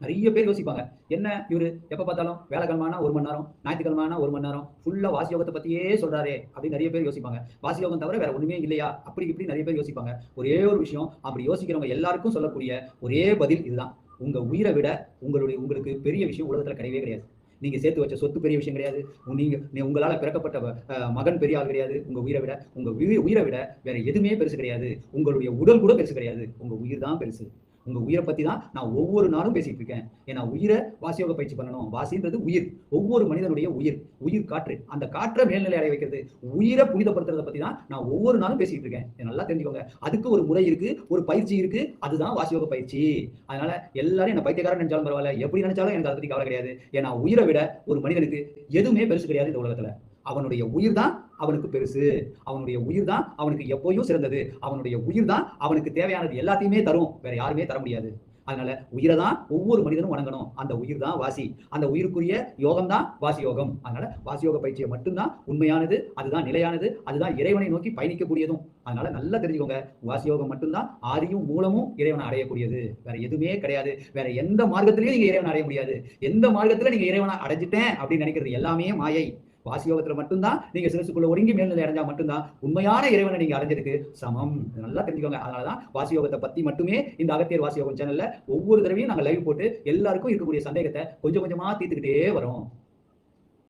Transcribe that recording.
நிறைய பேர் யோசிப்பாங்க. என்ன இவரு எப்ப பார்த்தாலும் வியாழக்கிழமைனா 1 மணி நேரம், ஞாயிற்றுக்கிழமைனா 1 மணி நேரம் ஃபுல்லா வாசி யோகத்த பத்தியே சொல்றாரே அப்படின்னு நிறைய பேர் யோசிப்பாங்க. வாசி யோகம் தவிர வேற ஒண்ணுமே இல்லையா? அப்படி இப்படி நிறைய பேர் யோசிப்பாங்க. ஒரே ஒரு விஷயம், அப்படி யோசிக்கிறவங்க எல்லாருக்கும் சொல்லக்கூடிய ஒரே பதில் இதுதான். உங்க உயிரை விட உங்களுக்கு பெரிய விஷயம் உலகத்துல கிடையவே கிடையாது. நீங்க சேர்த்து வச்ச சொத்து பெரிய விஷயம் கிடையாது. உங்களால பிறக்கப்பட்ட மகன் பெரிய ஆள் கிடையாது. உங்க உயிரை விட உயிரை விட வேற எதுவுமே பெருசு கிடையாது. உங்களுடைய உடல் கூட பெருசு கிடையாது. உங்க உயிர் தான் பெருசு. உங்க உயிரை பத்தி தான் நான் ஒவ்வொரு நாளும் பேசிட்டு இருக்கேன். ஏன்னா உயிரை வாசியோக பயிற்சி பண்ணணும். வாசின்றது உயிர். ஒவ்வொரு மனிதனுடைய உயிர் காற்று. அந்த காற்றை மேல்நிலை அடைய வைக்கிறது, உயிரை புனிதப்படுத்துறதை பத்தி தான் நான் ஒவ்வொரு நாளும் பேசிட்டு இருக்கேன். நல்லா தெரிஞ்சுக்கோங்க. அதுக்கு ஒரு முறை இருக்கு, ஒரு பயிற்சி இருக்கு. அதுதான் வாசியோக பயிற்சி. அதனால எல்லாரும் என்ன பைத்தியக்காரன் நினைச்சாலும் பரவாயில்ல, எப்படி நினைச்சாலும் எனக்கு அதை பத்தி கவலை கிடையாது. ஏன்னா உயிரை விட ஒரு மனிதனுக்கு எதுவுமே பெருசு கிடையாது இந்த உலகத்துல. அவனுடைய உயிர் தான் அவனுக்கு பெருசு. அவனுடைய உயிர் தான் அவனுக்கு எப்போயும் சிறந்தது. அவனுடைய உயிர் தான் அவனுக்கு தேவையானது எல்லாத்தையுமே தரும். வேற யாருமே தர முடியாது. அதனால உயிரை தான் ஒவ்வொரு மனிதனும் வணங்கணும். அந்த உயிர் தான் வாசி. அந்த உயிருக்குரிய யோகம் தான் வாசி யோகம். அதனால வாசி யோக பயிற்சியை மட்டும்தான் உண்மையானது, அதுதான் நிலையானது, அதுதான் இறைவனை நோக்கி பயணிக்கக்கூடியதும். அதனால நல்லா தெரிஞ்சுக்கோங்க. வாசி யோகம் மட்டும்தான் ஆதியும் மூலமும் இறைவனை அடையக்கூடியது. வேற எதுவுமே கிடையாது. வேற எந்த மார்க்கத்திலையும் நீங்க இறைவனை அடைய முடியாது. எந்த மார்க்கத்துல நீங்க இறைவனை அடைஞ்சிட்டேன் அப்படின்னு நினைக்கிறது எல்லாமே மாயை. வாசியோகத்துல மட்டும்தான் நீங்க சிரசுக்குள்ள ஒருங்கி மேல்நிலை அடைஞ்சா மட்டும்தான் உண்மையான இறைவனை நீங்க அடைஞ்சதுக்கு சமம். நல்லா தெரிஞ்சுக்கோங்க. அதனாலதான் வாசியோகத்தை பத்தி மட்டுமே இந்த அகத்தியர் வாசியோகம் சேனல்ல ஒவ்வொரு தடவையும் நாங்க லைவ் போட்டு எல்லாருக்கும் இருக்கக்கூடிய சந்தேகத்தை கொஞ்சம் கொஞ்சமா தீர்த்துக்கிட்டே வரோம்.